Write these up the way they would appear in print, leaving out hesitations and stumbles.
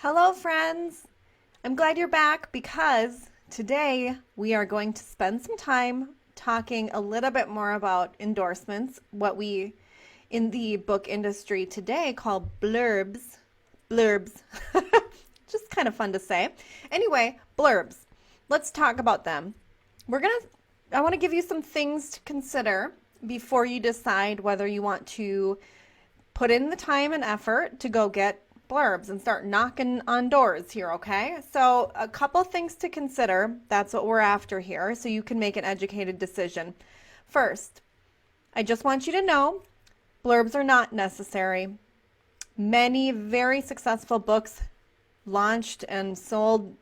Hello, friends. I'm glad you're back because today we are going to spend some time talking a little bit more about endorsements, what we in the book industry today call blurbs. Blurbs. Just kind of fun to say. Anyway, blurbs. Let's talk about them. I want to give you some things to consider before you decide whether you want to put in the time and effort to go get blurbs and start knocking on doors here, okay? So a couple things to consider. That's what we're after here, so you can make an educated decision. First, I just want you to know blurbs are not necessary. Many very successful books launched and sold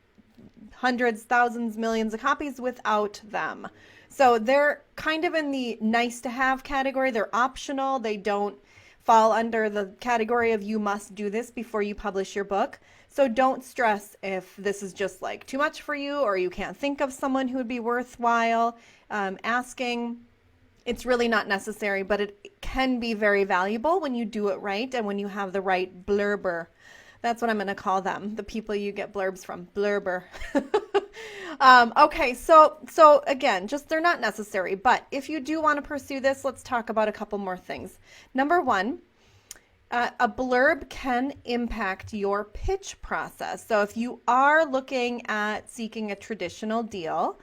hundreds, thousands, millions of copies without them. So they're kind of in the nice to have category. They're optional. They don't fall under the category of you must do this before you publish your book. So don't stress if this is just like too much for you or you can't think of someone who would be worthwhile asking. It's really not necessary, but it can be very valuable when you do it right and when you have the right blurber. That's what I'm going to call them, the people you get blurbs from, blurber. Okay, so again, just they're not necessary, but if you do want to pursue this, let's talk about a couple more things. Number one, a blurb can impact your pitch process. So if you are looking at seeking a traditional deal,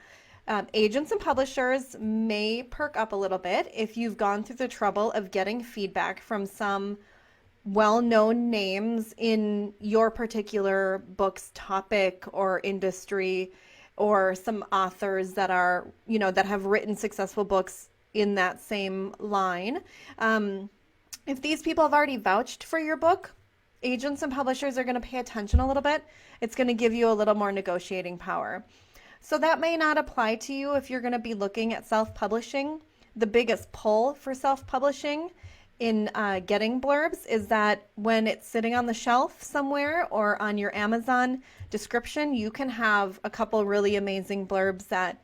agents and publishers may perk up a little bit if you've gone through the trouble of getting feedback from some well-known names in your particular book's topic or industry, or some authors that are, that have written successful books in that same line. If these people have already vouched for your book, agents and publishers are going to pay attention a little bit. It's going to give you a little more negotiating power. So that may not apply to you if you're going to be looking at self-publishing. The biggest pull for self-publishing in getting blurbs is that when it's sitting on the shelf somewhere or on your Amazon description, you can have a couple really amazing blurbs that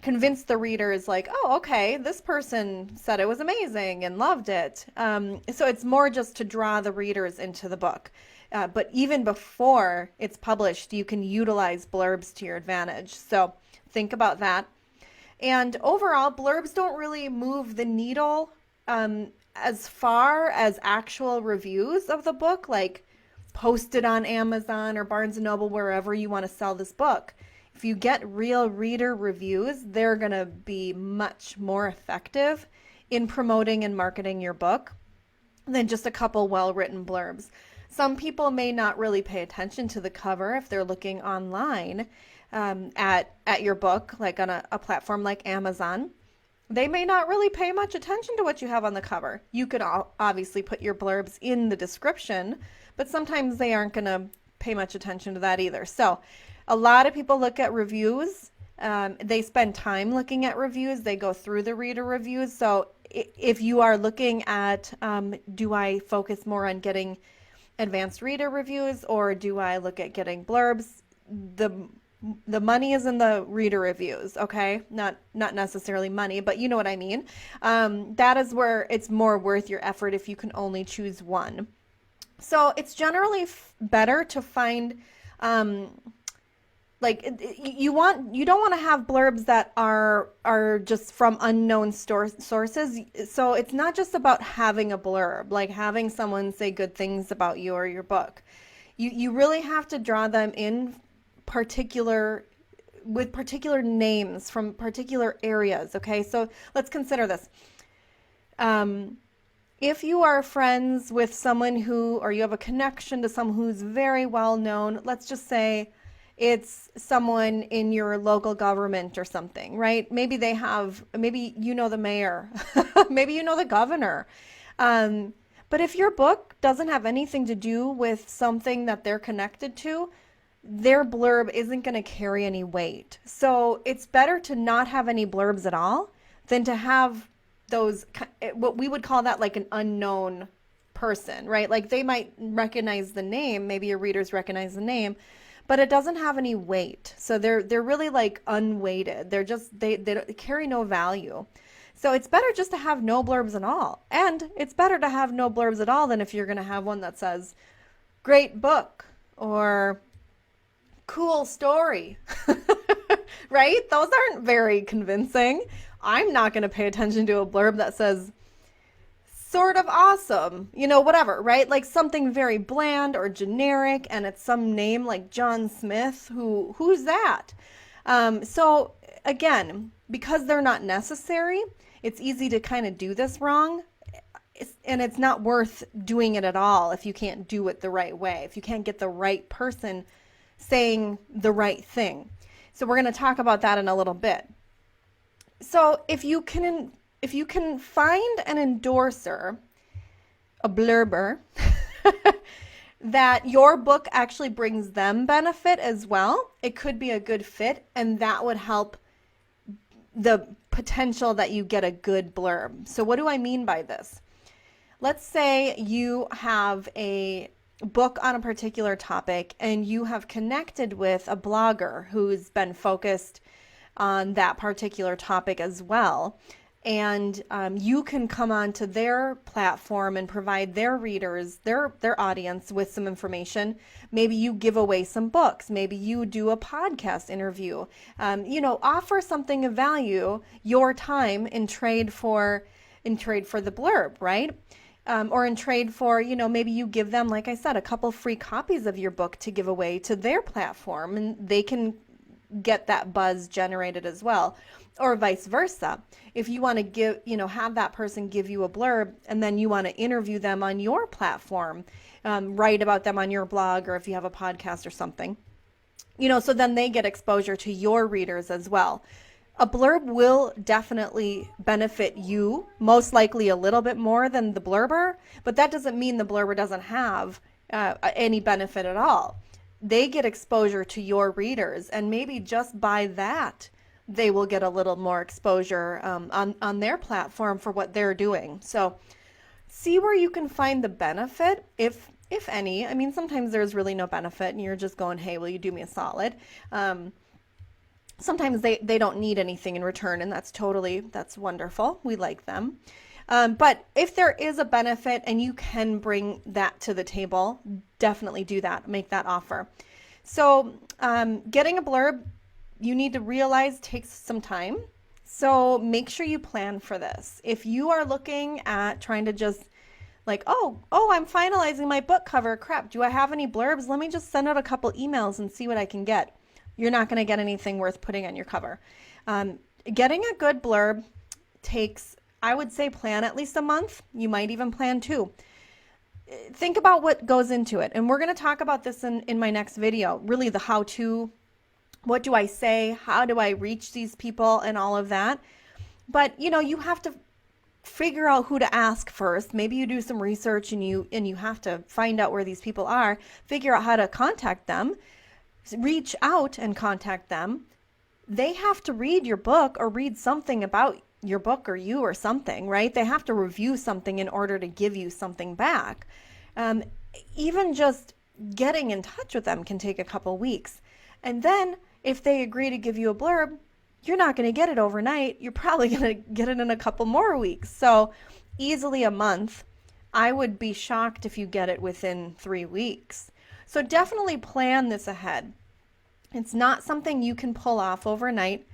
convince the readers like, oh, okay, this person said it was amazing and loved it. So it's more just to draw the readers into the book. But even before it's published, you can utilize blurbs to your advantage. So think about that. And overall, blurbs don't really move the needle as far as actual reviews of the book, like posted on Amazon or Barnes & Noble, wherever you want to sell this book. If you get real reader reviews, they're going to be much more effective in promoting and marketing your book than just a couple well-written blurbs. Some people may not really pay attention to the cover if they're looking online at your book, like on a platform like Amazon. They may not really pay much attention to what you have on the cover. You could obviously put your blurbs in the description, but sometimes they aren't going to pay much attention to that either. So a lot of people look at reviews. They spend time looking at reviews. They go through the reader reviews. So if you are looking at, do I focus more on getting advanced reader reviews or do I look at getting blurbs? The money is in the reader reviews, okay? Not necessarily money, but you know what I mean. That is where it's more worth your effort if you can only choose one. So it's generally better to find, you don't want to have blurbs that are just from unknown sources. So it's not just about having a blurb, like having someone say good things about you or your book. You really have to draw them in with particular names from particular areas. Okay, so let's consider this. If you are friends with someone or you have a connection to someone who's very well known, let's just say it's someone in your local government or something, right? Maybe you know the mayor, maybe you know the governor. But if your book doesn't have anything to do with something that they're connected to, their blurb isn't going to carry any weight. So it's better to not have any blurbs at all than to have those, what we would call that like an unknown person, right? Like they might recognize the name, maybe your readers recognize the name, but it doesn't have any weight. So they're really like unweighted. They carry no value. So it's better just to have no blurbs at all. And it's better to have no blurbs at all than if you're going to have one that says, great book, or cool story, right? Those aren't very convincing. I'm not going to pay attention to a blurb that says sort of awesome, whatever, right? Like something very bland or generic, and it's some name like John Smith. Who's that? So again, because they're not necessary, it's easy to kind of do this wrong. And it's not worth doing it at all if you can't do it the right way, if you can't get the right person saying the right thing. So we're going to talk about that in a little bit. So if you can find an endorser, a blurber, that your book actually brings them benefit as well, it could be a good fit, and that would help the potential that you get a good blurb. So what do I mean by this? Let's say you have a book on a particular topic and you have connected with a blogger who's been focused on that particular topic as well. And you can come onto their platform and provide their readers, their audience with some information. Maybe you give away some books. Maybe you do a podcast interview. Offer something of value, your time in trade for the blurb, right? Or in trade for, maybe you give them, like I said, a couple free copies of your book to give away to their platform, and they can get that buzz generated as well. Or vice versa. If you want to give, have that person give you a blurb and then you want to interview them on your platform, write about them on your blog, or if you have a podcast or something, so then they get exposure to your readers as well. A blurb will definitely benefit you, most likely a little bit more than the blurber, but that doesn't mean the blurber doesn't have any benefit at all. They get exposure to your readers, and maybe just by that, they will get a little more exposure on their platform for what they're doing. So see where you can find the benefit, if any. I mean, sometimes there's really no benefit and you're just going, hey, will you do me a solid? Sometimes they don't need anything in return, and that's wonderful. We like them. But if there is a benefit and you can bring that to the table, definitely do that. Make that offer. So getting a blurb, you need to realize, takes some time. So make sure you plan for this. If you are looking at trying to just like, oh, I'm finalizing my book cover. Crap, do I have any blurbs? Let me just send out a couple emails and see what I can get. You're not going to get anything worth putting on your cover. Getting a good blurb takes, I would say, plan at least a month. You might even plan 2. Think about what goes into it. And we're going to talk about this in my next video, really the how-to. What do I say? How do I reach these people and all of that? But, you have to figure out who to ask first. Maybe you do some research and you have to find out where these people are, figure out how to contact them, reach out and contact them. They have to read your book or read something about your book or you or something, right? They have to review something in order to give you something back. Even just getting in touch with them can take a couple weeks. And then if they agree to give you a blurb, you're not going to get it overnight. You're probably going to get it in a couple more weeks. So easily a month. I would be shocked if you get it within 3 weeks. So definitely plan this ahead. It's not something you can pull off overnight.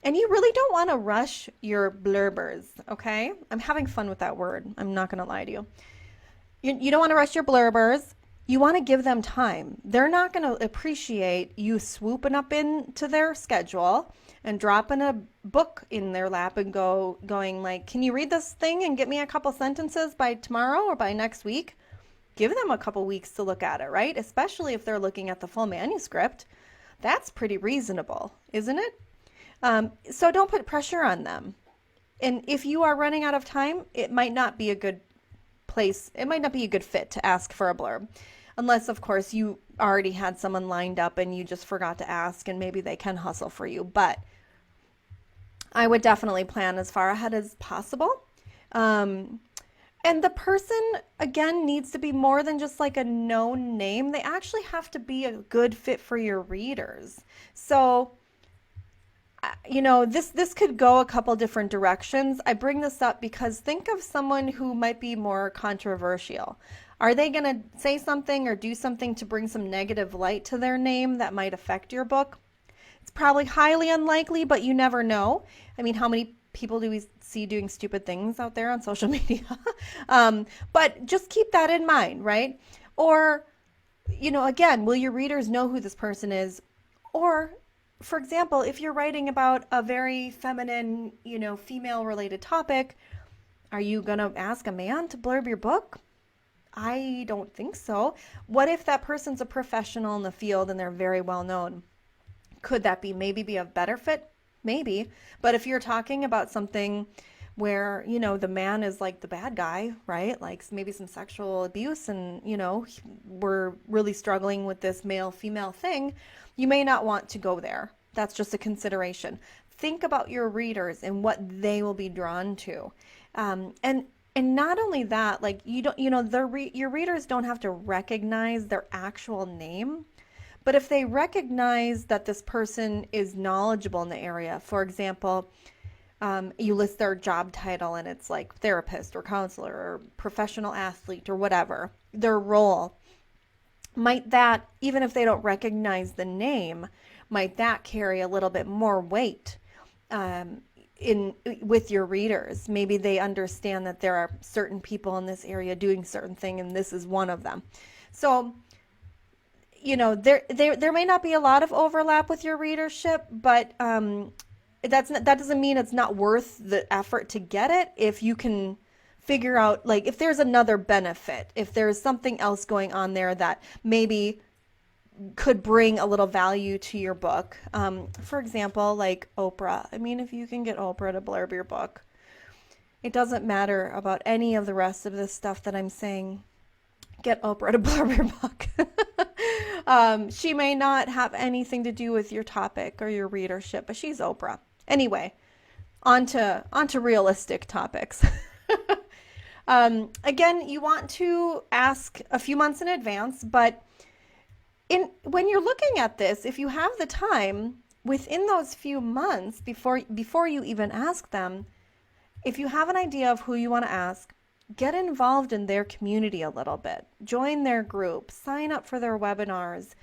And you really don't want to rush your blurbers, okay? I'm having fun with that word. I'm not going to lie to you. You don't want to rush your blurbers. You want to give them time. They're not going to appreciate you swooping up into their schedule and dropping a book in their lap and going like, can you read this thing and get me a couple sentences by tomorrow or by next week? Give them a couple weeks to look at it, right? Especially if they're looking at the full manuscript. That's pretty reasonable, isn't it? So don't put pressure on them. And if you are running out of time, it might not be a good place. It might not be a good fit to ask for a blurb. Unless, of course, you already had someone lined up and you just forgot to ask, and maybe they can hustle for you. But I would definitely plan as far ahead as possible. And the person, again, needs to be more than just like a known name. They actually have to be a good fit for your readers. So, this could go a couple different directions. I bring this up because think of someone who might be more controversial. Are they going to say something or do something to bring some negative light to their name that might affect your book? It's probably highly unlikely, but you never know. I mean, how many people do we see doing stupid things out there on social media? But just keep that in mind, right? Or, again, will your readers know who this person is? Or, for example, if you're writing about a very feminine, female related topic, are you going to ask a man to blurb your book? I don't think so. What if that person's a professional in the field and they're very well known? Could that maybe be a better fit? Maybe. But if you're talking about something where, the man is like the bad guy, right? Like maybe some sexual abuse and, we're really struggling with this male-female thing, you may not want to go there. That's just a consideration. Think about your readers and what they will be drawn to. And not only that, like your readers don't have to recognize their actual name, but if they recognize that this person is knowledgeable in the area, for example, you list their job title and it's like therapist or counselor or professional athlete or whatever, their role, might that, even if they don't recognize the name, might that carry a little bit more weight with your readers? Maybe they understand that there are certain people in this area doing certain thing and this is one of them. So there may not be a lot of overlap with your readership, but that doesn't mean it's not worth the effort to get it if you can figure out, like, if there's another benefit, if there's something else going on there that maybe could bring a little value to your book. For example, like Oprah. I mean, if you can get Oprah to blurb your book, it doesn't matter about any of the rest of this stuff that I'm saying. Get Oprah to blurb your book. She may not have anything to do with your topic or your readership, but she's Oprah. Anyway, on to realistic topics. Again, you want to ask a few months in advance, but when you're looking at this, if you have the time within those few months before you even ask them, if you have an idea of who you want to ask, get involved in their community a little bit. Join their group, sign up for their webinars,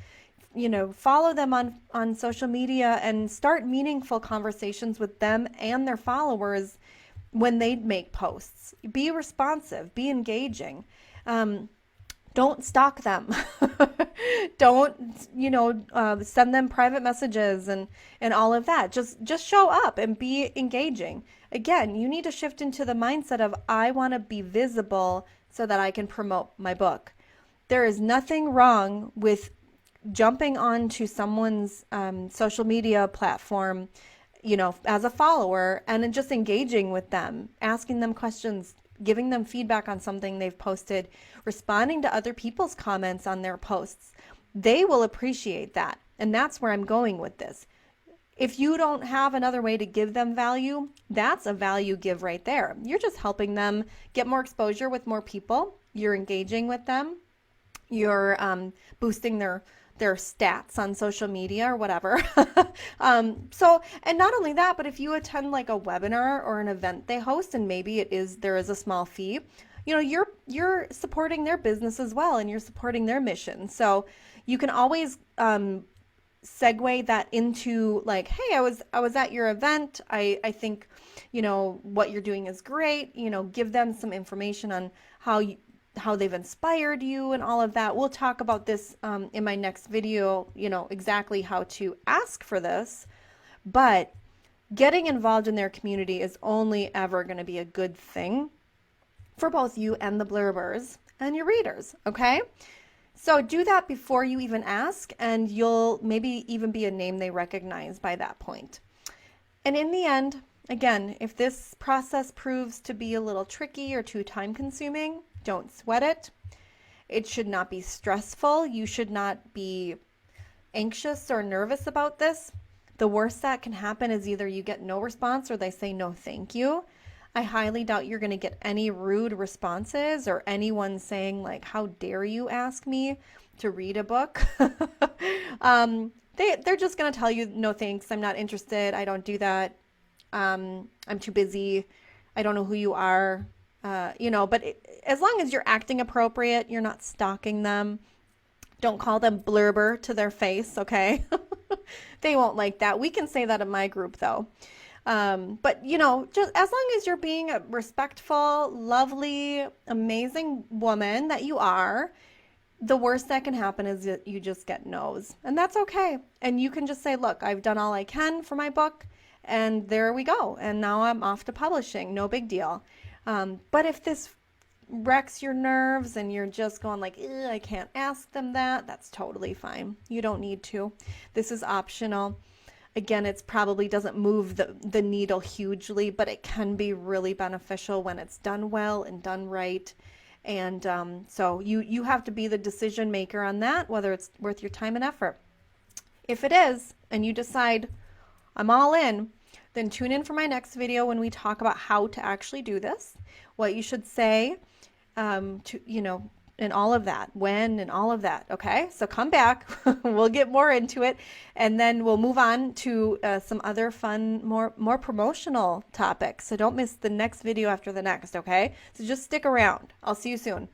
follow them on social media and start meaningful conversations with them and their followers when they make posts. Be responsive, be engaging. Don't stalk them. Don't, send them private messages and all of that. Just show up and be engaging. Again, you need to shift into the mindset of, I want to be visible so that I can promote my book. There is nothing wrong with jumping onto someone's social media platform, as a follower and then just engaging with them, asking them questions, giving them feedback on something they've posted, responding to other people's comments on their posts. They will appreciate that. And that's where I'm going with this. If you don't have another way to give them value, that's a value give right there. You're just helping them get more exposure with more people. You're engaging with them. You're boosting their stats on social media or whatever. And not only that, but if you attend like a webinar or an event they host, and maybe there is a small fee, you're supporting their business as well, and you're supporting their mission. So you can always segue that into like, hey, I was at your event. I think, what you're doing is great. Give them some information on how they've inspired you and all of that. We'll talk about this in my next video, exactly how to ask for this. But getting involved in their community is only ever going to be a good thing for both you and the blurbers and your readers, okay? So do that before you even ask, and you'll maybe even be a name they recognize by that point. And in the end, again, if this process proves to be a little tricky or too time-consuming, don't sweat it. It should not be stressful. You should not be anxious or nervous about this. The worst that can happen is either you get no response or they say no thank you. I highly doubt you're going to get any rude responses or anyone saying like, how dare you ask me to read a book. They're just going to tell you, no thanks, I'm not interested, I don't do that, I'm too busy, I don't know who you are, But as long as you're acting appropriate, you're not stalking them. Don't call them blurber to their face, okay? They won't like that. We can say that in my group though. But just as long as you're being a respectful, lovely, amazing woman that you are, the worst that can happen is that you just get no's. And that's okay. And you can just say, look, I've done all I can for my book, and there we go. And now I'm off to publishing. No big deal. But if this wrecks your nerves and you're just going like, I can't ask them that, that's totally fine. You don't need to. This is optional. Again, it's probably doesn't move the needle hugely, but it can be really beneficial when it's done well and done right. And so you have to be the decision maker on that, whether it's worth your time and effort. If it is, and you decide I'm all in, then tune in for my next video when we talk about how to actually do this, what you should say, and all of that, when and all of that. Okay, so come back. We'll get more into it, and then we'll move on to some other fun, more promotional topics. So don't miss the next video after the next. Okay, so just stick around. I'll see you soon.